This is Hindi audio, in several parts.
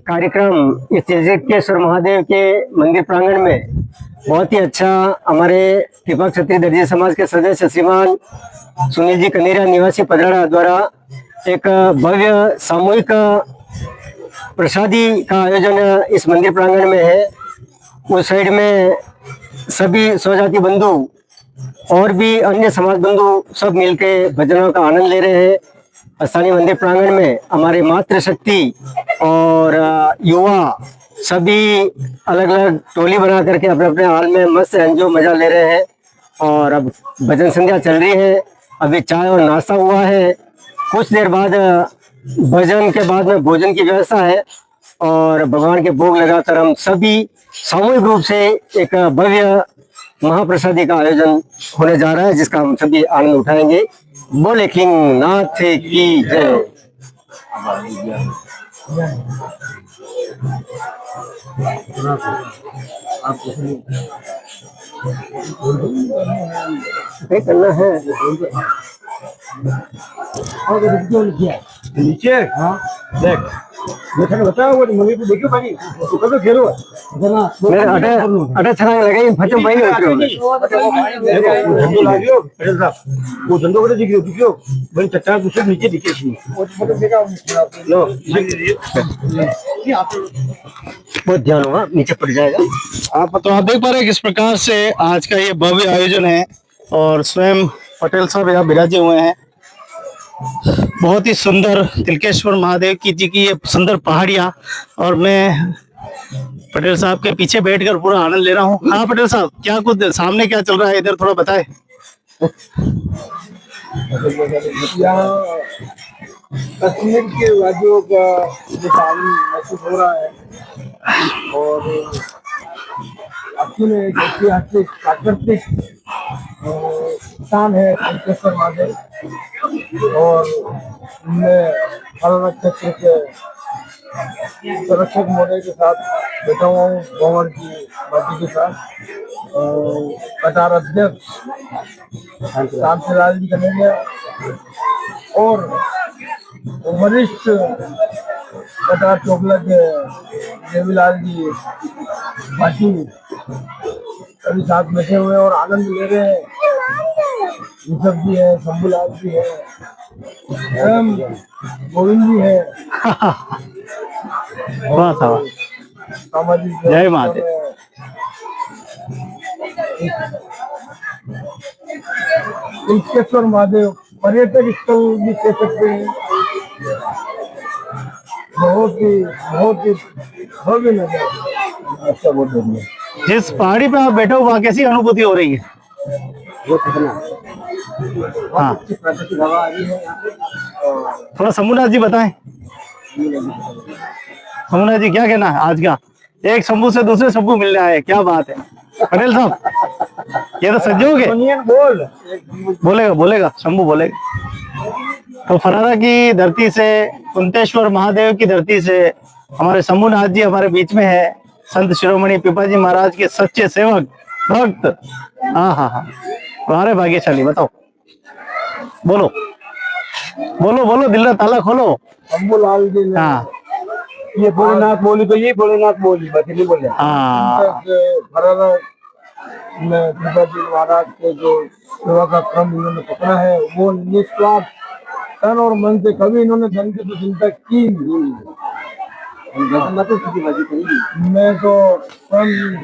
कार्यक्रम इस त्रिजगेश्वर महादेव के मंदिर प्रांगण में बहुत ही अच्छा हमारे कृपा क्षत्रिय दर्जी समाज के सदस्य श्रीमान सुनील जी कनेरिया निवासी पदराड़ा द्वारा एक भव्य सामूहिक प्रसादी का आयोजन इस मंदिर प्रांगण में है। उस साइड में सभी स्वजाति बंधु और भी अन्य समाज बंधु सब मिलके भजनों का आनंद ले रहे हैं। स्थानीय मंदिर प्रांगण में हमारे मातृशक्ति और युवा सभी अलग अलग टोली बना करके अपने अपने हाल में मस्त एंजॉय मजा ले रहे हैं। और अब भजन संध्या चल रही है, अभी चाय और नाश्ता हुआ है, कुछ देर बाद भजन के बाद में भोजन की व्यवस्था है और भगवान के भोग लगाकर हम सभी सामूहिक रूप से एक भव्य महाप्रसादी का आयोजन होने जा रहा है, जिसका हम सभी आनंद उठाएंगे। बोले किंग नाथ की जय। करना है नीचे हाँ देख देखने बताओ वो मम्मी को देखो भाई तो कब खेलो इतना मेरे अटे छलांग लगाई फटो भाई धंधो लागियो पटेल साहब वो धंधो करे दिखियो बड़ी चट्टान दूसरे नीचे दिखे थी लो बहुत ध्यान हुआ, नीचे पड़ जाएगा। आप देख पा रहे हैं किस प्रकार से आज का ये भव्य आयोजन है और स्वयं पटेल साहब यहाँ विराजे हुए हैं। बहुत ही सुंदर तिलकेश्वर महादेव जी की ये सुंदर पहाड़ियाँ और मैं पटेल साहब के पीछे बैठकर पूरा आनंद ले रहा हूँ। हाँ पटेल साहब, क्या कुछ सामने क्या चल रहा है इधर थोड़ा बताएं। कश्मीर के वादियों का जो सामने महसूस हो रहा है और अपने ऐतिहासिक प्राकृतिक स्थान है तिलकेश्वर महादेव और मैं अलग क्षेत्र के संरक्षक महोदय के साथ बैठा हुआ हूँ, गवर्नर की पार्टी के साथ कतार अध्यक्ष शांतिलाल जी कनेरिया और वरिष्ठ कतार चोपला के देवीलाल जी भाटी सभी साथ बैठे हुए और आनंद ले रहे हैं। ऋषभ जी है, शंभूलाल जी है, गोविंद जी है। सामाजिक जय महादेव। तिलकेश्वर महादेव पर्यटक स्थल भी कह सकते हैं। बहुत ही भव्य नजर। अच्छा, बहुत बढ़िया। जिस पहाड़ी पे आप बैठे हो वहाँ कैसी अनुभूति हो रही है? हाँ, प्राकृतिक हवा आ रही है। थोड़ा शंभूनाथ जी बताएं। शंभूनाथ जी क्या कहना है आज का? एक शंभू से दूसरे शंभू मिलने आए, क्या बात है पटेल साहब, ये तो संजोग है। बोलेगा शंभू बोलेगा। तो फरारा की धरती से, कुंतेश्वर महादेव की धरती से हमारे शंभूनाथ जी हमारे बीच में है। संत शिरोमणि पिपाजी महाराज के सच्चे सेवक भक्त। हाँ, तुम्हारे भाग्यशाली। बताओ, बोलो दिल का ताला खोलो। शंभूलाल जी ने ये भोलेनाथ बोली तो ये भोलेनाथ बोली, बाकी नहीं बोले। फरारा में पिपाजी महाराज के जो सेवा का क्रम इन्होंने पकड़ा है वो निस्वार्थ तन और मन से, कभी इन्होंने धन की तो चिंता की नहीं। मैं तो स्वयं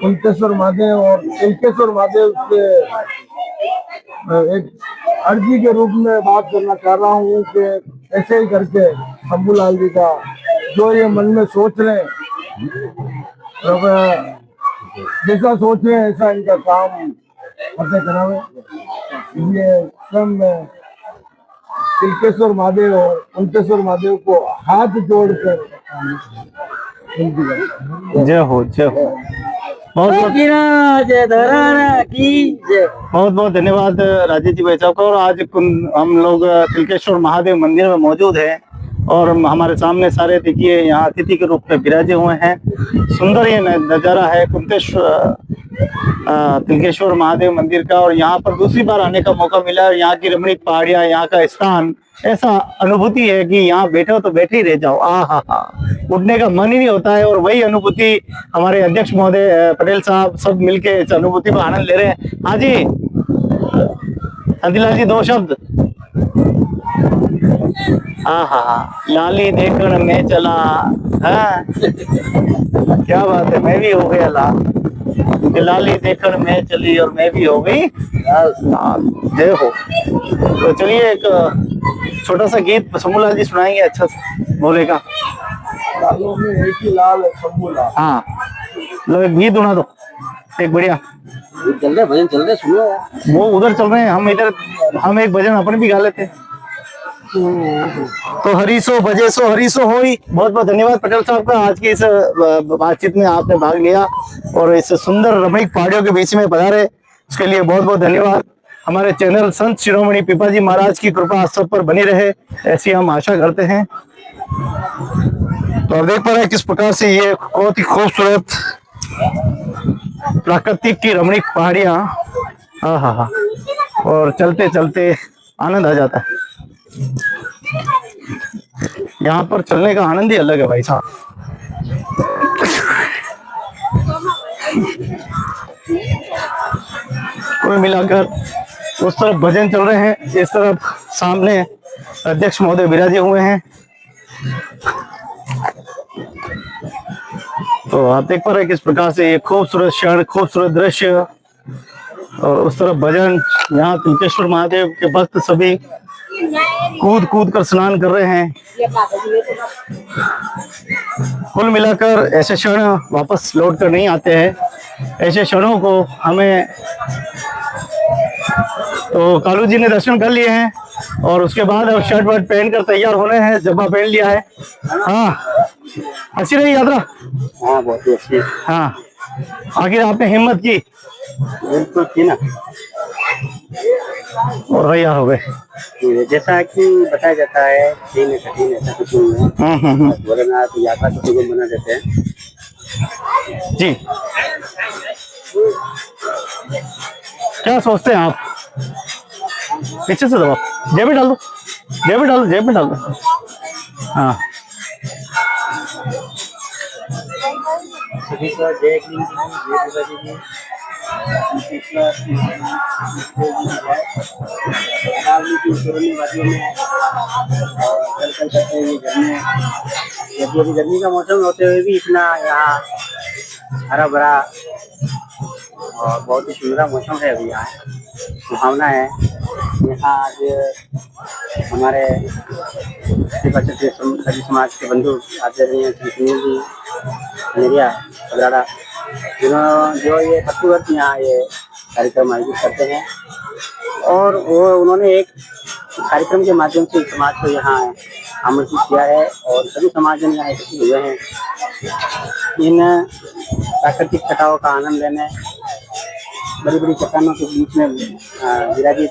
कुंतेश्वर महादेव और तिलकेश्वर महादेव से एक अर्जी के रूप में बात करना चाह रहा हूँ कि ऐसे ही करके शंभूलाल जी का जो ये मन में सोच रहे हैं, जैसा सोच रहे हैं ऐसा इनका काम करते करावे। ये स्वयं तिलकेश्वर महादेव और कुंतेश्वर महादेव को हाथ जोड़कर जय हो। बहुत बहुत धन्यवाद राजेश जी भाई साहब को। और आज हम लोग तिलकेश्वर महादेव मंदिर में मौजूद हैं और हमारे सामने सारे देखिए यहाँ अतिथि के रूप में विराजे हुए हैं। सुंदर ये नजारा है। कुंतेश्वर तिलकेश्वर महादेव मंदिर का, और यहाँ पर दूसरी बार आने का मौका मिला है। यहाँ की रमणीक पहाड़ियाँ, यहाँ का स्थान, ऐसा अनुभूति है कि यहाँ बैठे हो तो बैठे ही रह जाओ। हा, उठने का मन ही नहीं होता है। और वही अनुभूति हमारे अध्यक्ष महोदय पटेल साहब सब मिलके इस अनुभूति का आनंद ले रहे हैं। हाँ जी शांतिलाल जी, 2 शब्द। हाँ, लाली देखण में चला। हाँ क्या बात है, मैं भी हो गया लाल, लाली देखण में चली और मैं भी हो गई लाल। जय हो। तो चलिए एक छोटा सा गीत शंभूलाल जी सुनाएंगे, अच्छा सा बोलेगा। लालों में एक ही लाल है, शंभू लाल। हाँ लो एक गीत सुना दो, एक बढ़िया। चल रहे भजन चल रहे, सुनो। वो उधर चल रहे हैं, हम इधर, हम एक भजन अपने भी गा लेते। तो हरीसो भजेसो हरीसो होई। बहुत बहुत धन्यवाद पटेल साहब का, आज की इस बातचीत में आपने भाग लिया और इस सुंदर रमणीक पहाड़ियों के बीच में पधारे, उसके लिए बहुत बहुत धन्यवाद। हमारे चैनल संत शिरोमणि पिपाजी महाराज की कृपा सब पर बनी रहे, ऐसी हम आशा करते हैं। तो आप देख पा रहे हैं किस प्रकार से ये बहुत ही खूबसूरत प्राकृतिक की रमणीक पहाड़ियां, हाँ, और चलते चलते आनंद आ जाता है। यहाँ पर चलने का आनंद ही अलग है भाई साहब। कुल मिलाकर उस तरफ भजन चल रहे हैं, इस तरफ सामने अध्यक्ष महोदय विराजे हुए हैं। तो आप देख पा रहे हैं किस प्रकार से ये खूबसूरत क्षण, खूबसूरत दृश्य, और उस तरफ भजन। यहाँ तिलकेश्वर महादेव के भक्त सभी कूद कूद कर स्नान कर रहे हैं। कुल मिलाकर ऐसे क्षण वापस लौट कर नहीं आते हैं। ऐसे क्षणों को हमें, तो कालू जी ने दर्शन कर लिए हैं और उसके बाद अब शर्ट वर्ट पहन कर तैयार होने हैं, जब्बा पहन लिया है। हाँ अच्छी रही यात्रा। हाँ बहुत ही अच्छी। हाँ आखिर आपने हिम्मत की, बिल्कुल की ना, और तैयार हो गए। जैसा कि बताया जाता है कठिन ऐसा कुछ नहीं है। भोलेनाथ यात्रा को सुगम बना देते हैं जी। क्या सोचते हैं आप? पीछे से दबाओ, जेब में डाल दो, जेब में डाल दो, जेब में डाल दो। हाँ सभी का जय किंग जी, जय गर्मी का मौसम होते हुए भी इतना यहाँ हरा भरा और बहुत ही सुंदर मौसम है। अभी यहाँ सुहावना है। यहाँ आज हमारे सभी समाज के बंधु आदरणीय श्री सुनील जी मेरिया पगराड़ा, जिन्होंने जो ये प्रतिवर्ष यहाँ ये कार्यक्रम आयोजित करते हैं, और वो उन्होंने एक कार्यक्रम के माध्यम से समाज को यहाँ आमंत्रित किया है और सभी समाज जन यहाँ एकत्रित हुए हैं इन प्राकृतिक छटाओं का आनंद लेने। बड़ी बड़ी चट्टानों के बीच में विराजित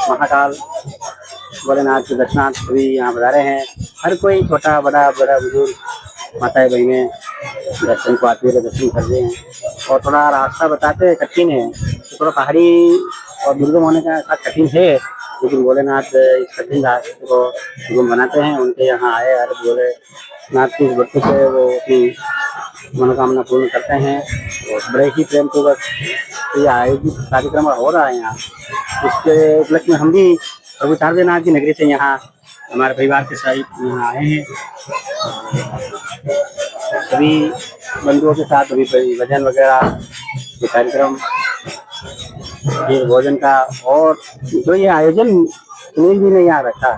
महाकाल भोलेनाथ के दर्शनार्थ सभी यहाँ बता हैं। हर कोई छोटा बड़ा बुजुर्ग माताएं बहनें दर्शन को आते हुए दर्शन कर रहे हैं। और थोड़ा रास्ता बताते हैं कठिन है, तो थोड़ा पहाड़ी और दुर्गम होने का साथ कठिन है, लेकिन भोलेनाथ इस कठिन रास्ते को सुगम बनाते हैं। उनके यहाँ आए हर भोलेनाथ की भक्ति से वो अपनी मनोकामना पूर्ण करते हैं और बड़े ही प्रेम पूर्वक ये आयोजित कार्यक्रम हो रहा है यहाँ। इसके उपलक्ष्य में हम भी प्रभु चारवेनाथ की नगरी से यहाँ हमारे परिवार के सहित यहाँ आए हैं। सभी बंधुओं के साथ अभी भजन वगैरह ये कार्यक्रम, ये भोजन का, और जो ये आयोजन सुनील जी ने यहाँ रखा,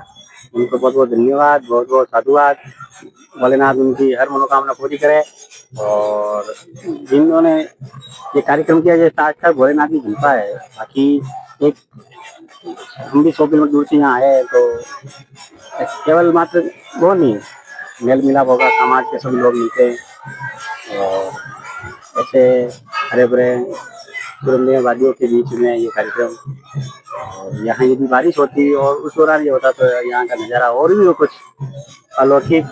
उनको बहुत बहुत धन्यवाद, बहुत बहुत साधुवाद। भोलेनाथ उनकी हर मनोकामना पूरी करे। और जिन्होंने ये कार्यक्रम किया, जैसे आज तक भोलेनाथ की कृपा है। बाकी एक हम भी 100 किलोमीटर दूर से यहाँ आए, तो केवल मात्र वो नहीं, मेल मिलाप होगा, समाज के सभी लोग मिलते हैं और ऐसे हरे भरे सुरम्य वादियों के बीच में ये कार्यक्रम। और यहाँ यदि बारिश होती और उस दौरान ये होता तो यहाँ का नज़ारा और भी कुछ अलौकिक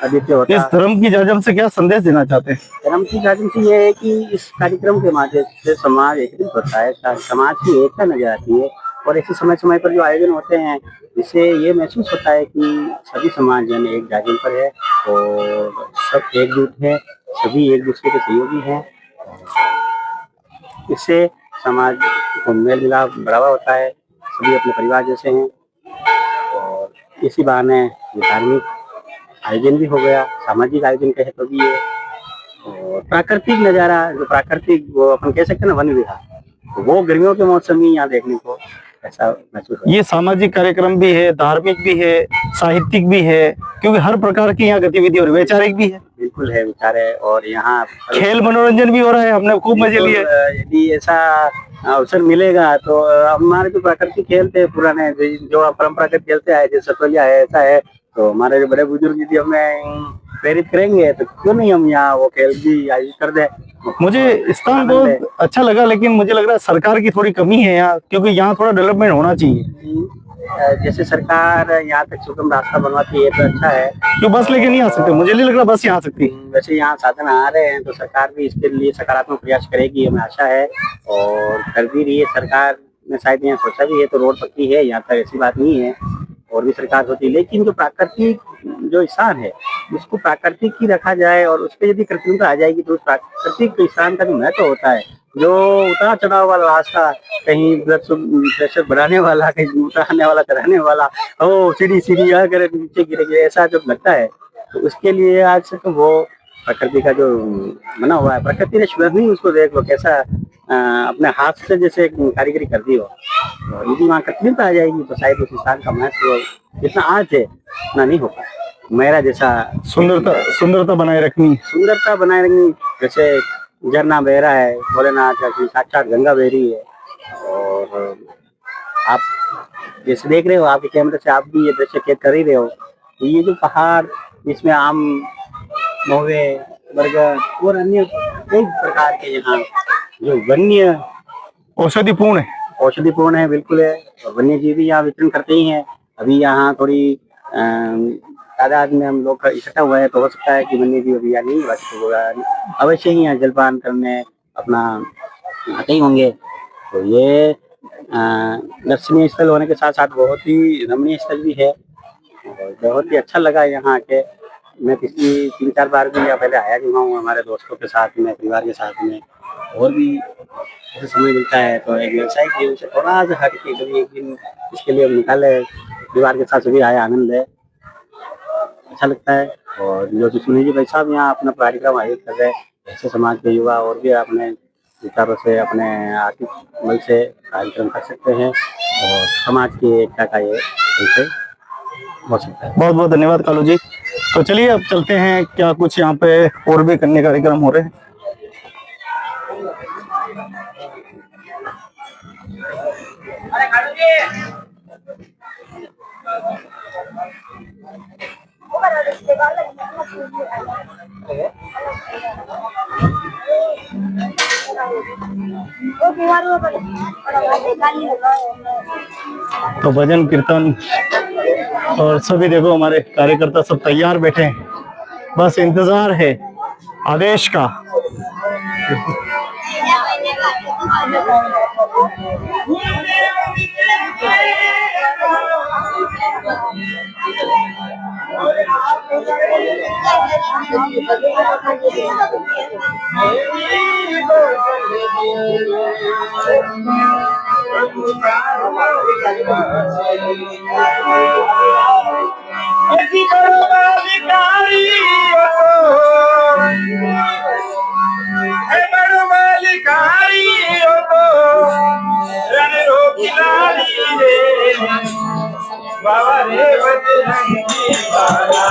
अद्वितीय होता इस है। धर्म की जाजम से क्या संदेश देना चाहते हैं? धर्म की राजनीति ये है कि इस कार्यक्रम के माध्यम से समाज एकत्रित होता है, समाज की एकता नजर आती है और ऐसे समय समय पर जो आयोजन होते हैं इससे ये महसूस होता है कि सभी समाज जन एक जागरण पर है और सब एकजुट है, सभी एक दूसरे के सहयोगी हैं। इससे समाज को मेल मिलाप बढ़ावा होता है, सभी अपने परिवार जैसे हैं और इसी बहाने ये धार्मिक आयोजन भी हो गया, सामाजिक आयोजन कहे तो भी है और प्राकृतिक नज़ारा जो प्राकृतिक वो अपन कह सकते हैं ना वन विहार, वो गर्मियों के मौसम में यहाँ देखने को ऐसा महसूस होता है। ये सामाजिक कार्यक्रम भी है, धार्मिक भी है, साहित्यिक भी है, क्योंकि हर प्रकार की यहाँ गतिविधि और वैचारिक भी है। बिल्कुल है, विचार है और यहाँ खेल मनोरंजन भी हो रहा है, हमने खूब मजे लिए। यदि ऐसा अवसर मिलेगा तो हमारे जो प्राकृतिक खेल थे पुराने जो परंपरागत खेल से आए जैसे सतोलिया है ऐसा है तो हमारे जो बड़े बुजुर्ग यदि हमें प्रेरित करेंगे तो क्यों नहीं हम यहाँ वो खेल भी आयोजित कर दें। मुझे स्थान बहुत अच्छा लगा, लेकिन मुझे लग रहा है सरकार की थोड़ी कमी है यहाँ, क्योंकि यहाँ थोड़ा डेवलपमेंट होना चाहिए। जैसे सरकार यहाँ तक सुगम रास्ता बनवाती है तो अच्छा है। क्यों बस लेके नहीं आ सकते? मुझे नहीं लग रहा बस यहाँ आ सकती। वैसे यहाँ साधन आ रहे हैं तो सरकार भी इसके लिए सकारात्मक प्रयास करेगी, हमें आशा है और कर भी रही है। सरकार ने शायद यहाँ सोचा भी है तो रोड पक्की है, यहाँ तक ऐसी बात नहीं है और भी सरकार होती है, लेकिन जो प्राकृतिक जो स्थान है उसको प्राकृतिक ही रखा जाए और उस पर यदि कृत्रिमता आ जाएगी तो उस प्राकृतिक स्थान का जो महत्व होता है, जो उतार चढ़ाव वाला रास्ता, कहीं ब्लड प्रेशर बढ़ाने वाला, कहीं उतारने वाला चढ़ाने वाला, ओ सीढ़ी सीढ़ी आकर नीचे गिरेगी ऐसा जब लगता है तो उसके लिए आज से तो वो प्रकृति का जो बना हुआ है, प्रकृति ने स्वयं ही उसको देख लो कैसा अपने हाथ से जैसे कारीगरी कर दी हो। और यदि वहाँ कृत्रिमता आ जाएगी तो शायद उस स्थान का महत्व जितना आज है उतना नहीं होगा। मेरा जैसा सुंदरता बनाए रखनी, जैसे झरना बह रहा है भोलेनाथ का, साक्षात गंगा बह रही है और आप जैसे देख रहे हो आपके कैमरे से आप भी ये दृश्य कैद कर ही रहे हो। तो ये जो पहाड़ जिसमें आम, महुए, बरगद और अन्य कई प्रकार के यहाँ जो वन्य औषधिपूर्ण है बिल्कुल है और वन्य जीव भी यहाँ विचरण करते ही हैं। अभी यहाँ थोड़ी तादाद में हम लोग इकट्ठा हुए हैं तो हो सकता है कि वन्य जीव अभी यहाँ नहीं, बाकी अवश्य ही यहाँ जलपान करने अपना आते ही होंगे। तो ये दर्शनीय स्थल होने के साथ साथ बहुत ही रमणीय स्थल भी है और बहुत ही अच्छा लगा यहाँ आके। मैं पिछली 3-4 बार भी यहाँ पहले आया चुका हूँ हमारे दोस्तों के साथ में, परिवार के साथ में, और भी ऐसे समय मिलता है तो एक व्यावसायिक जीवन से थोड़ा सा हट के कभी एक दिन इसके लिए निकाले, परिवार के साथ सभी आए, आनंद है, अच्छा लगता है। और जो सुनील जी भाई साहब यहाँ अपना कार्यक्रम आयोजित कर रहे हैं, ऐसे समाज के युवा और भी अपने विचारों से, अपने आर्थिक बल से कार्यक्रम कर सकते हैं और समाज की एकता का ये विषय हो सकता है। बहुत बहुत धन्यवाद कालू जी। तो चलिए अब चलते हैं, क्या कुछ यहाँ पे और भी करने कार्यक्रम हो रहे हैं। तो भजन कीर्तन और सभी देखो हमारे कार्यकर्ता सब तैयार बैठे हैं, बस इंतजार है आदेश का। बाबा रे बजरंगी बाला